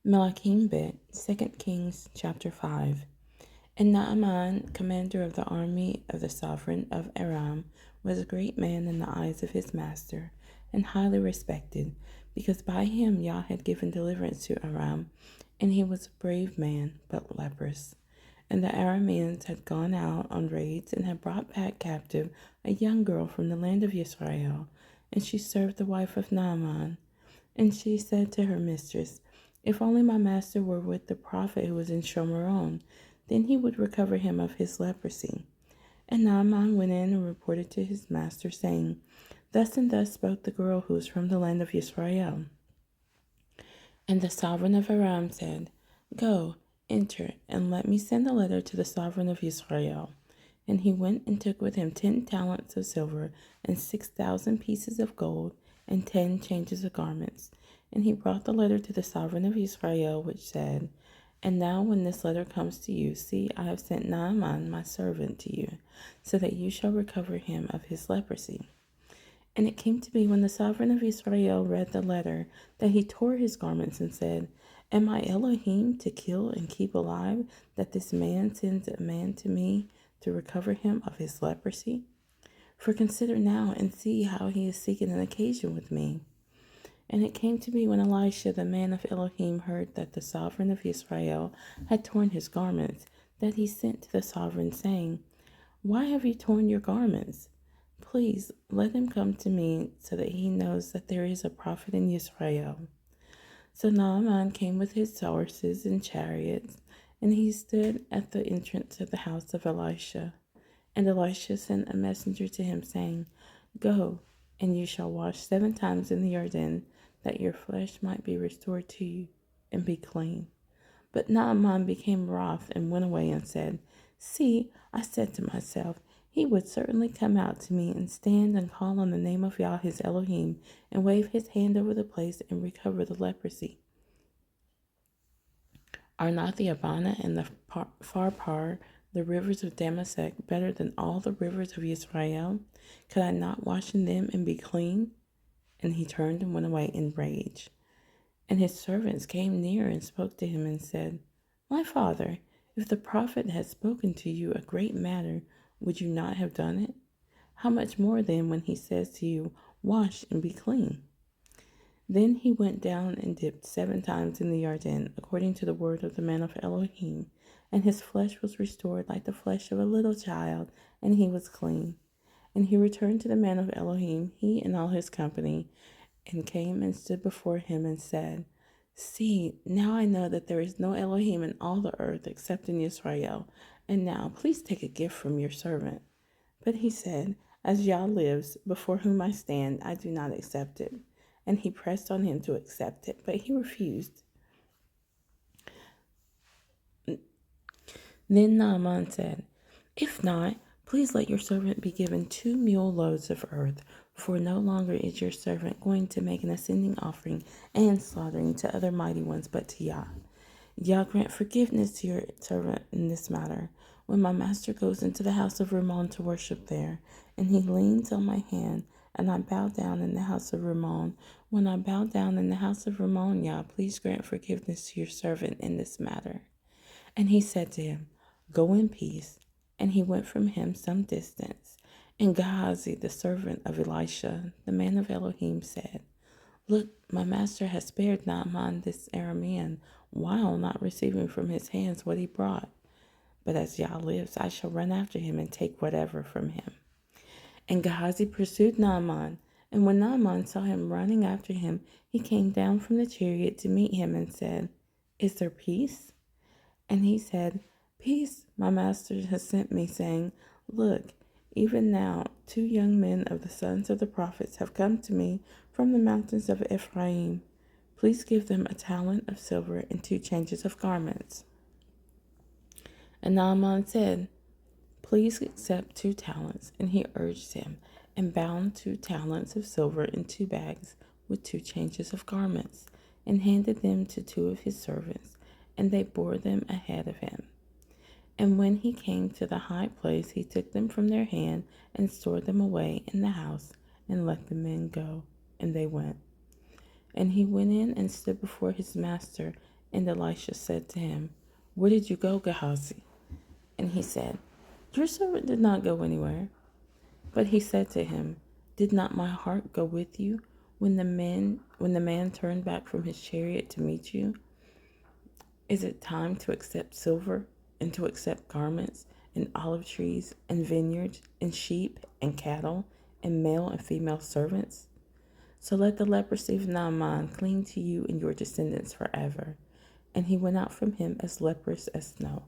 Melakim Bête, 2 Kings chapter 5. And Naaman, commander of the army of the sovereign of Aram, was a great man in the eyes of his master, and highly respected, because by him Yah had given deliverance to Aram, and he was a brave man, but leprous. And the Arameans had gone out on raids and had brought back captive a young girl from the land of Israel, and she served the wife of Naaman. And she said to her mistress, "If only my master were with the prophet who was in Shomeron, then he would recover him of his leprosy." And Naaman went in and reported to his master, saying, "Thus and thus spoke the girl who is from the land of Israel." And the sovereign of Aram said, "Go, enter, and let me send a letter to the sovereign of Israel." And he went and took with him 10 talents of silver, and 6,000 pieces of gold, and 10 changes of garments. And he brought the letter to the sovereign of Israel, which said, "And now when this letter comes to you, see, I have sent Naaman my servant to you, so that you shall recover him of his leprosy." And it came to be, when the sovereign of Israel read the letter, that he tore his garments and said, "Am I Elohim to kill and keep alive, that this man sends a man to me to recover him of his leprosy? For consider now and see how he is seeking an occasion with me." And it came to be, when Elisha, the man of Elohim, heard that the sovereign of Israel had torn his garments, that he sent to the sovereign, saying, "Why have you torn your garments? Please let him come to me, so that he knows that there is a prophet in Israel." So Naaman came with his horses and chariots, and he stood at the entrance of the house of Elisha. And Elisha sent a messenger to him, saying, "Go, and you shall wash 7 times in the Jordan, that your flesh might be restored to you, and be clean." But Naaman became wroth, and went away, and said, "See, I said to myself, he would certainly come out to me, and stand and call on the name of Yah his Elohim, and wave his hand over the place, and recover the leprosy. Are not the Abana and the Pharpar, the rivers of Damascus, better than all the rivers of Israel? Could I not wash in them and be clean?" And he turned and went away in rage. And his servants came near and spoke to him and said, "My father, if the prophet had spoken to you a great matter, would you not have done it? How much more then when he says to you, 'Wash and be clean'?" Then he went down and dipped 7 times in the Jordan, according to the word of the man of Elohim, and his flesh was restored like the flesh of a little child, and he was clean. And he returned to the man of Elohim, he and all his company, and came and stood before him and said, "See, now I know that there is no Elohim in all the earth except in Israel. And now please take a gift from your servant." But he said, "As Yah lives, before whom I stand, I do not accept it." And he pressed on him to accept it, but he refused. Then Naaman said, "If not, please let your servant be given 2 mule loads of earth, for no longer is your servant going to make an ascending offering and slaughtering to other mighty ones, but to Yah. Yah grant forgiveness to your servant in this matter. When my master goes into the house of Rimmon to worship there, and he leans on my hand, and I bow down in the house of Rimmon, when I bow down in the house of Rimmon, Yah, please grant forgiveness to your servant in this matter." And he said to him, "Go in peace." And he went from him some distance. And Gehazi, the servant of Elisha, the man of Elohim, said, "Look, my master has spared Naaman this Aramean, while not receiving from his hands what he brought. But as Yah lives, I shall run after him and take whatever from him." And Gehazi pursued Naaman. And when Naaman saw him running after him, he came down from the chariot to meet him and said, "Is there peace?" And he said, "Peace, my master has sent me, saying, 'Look, even now 2 young men of the sons of the prophets have come to me from the mountains of Ephraim. Please give them a talent of silver and 2 changes of garments.'" And Naaman said, "Please accept 2 talents." And he urged him, and bound 2 talents of silver in 2 bags with 2 changes of garments, and handed them to 2 of his servants, and they bore them ahead of him. And when he came to the high place, he took them from their hand, and stored them away in the house, and let the men go. And they went. And he went in and stood before his master, And Elisha said to him, "Where did you go, Gehazi?" And he said, "Your servant did not go anywhere." But he said to him, "Did not my heart go with you when the man turned back from his chariot to meet you? Is it time to accept silver and to accept garments and olive trees and vineyards and sheep and cattle and male and female servants? So let the leprosy of Naaman cling to you and your descendants forever." And he went out from him as leprous as snow.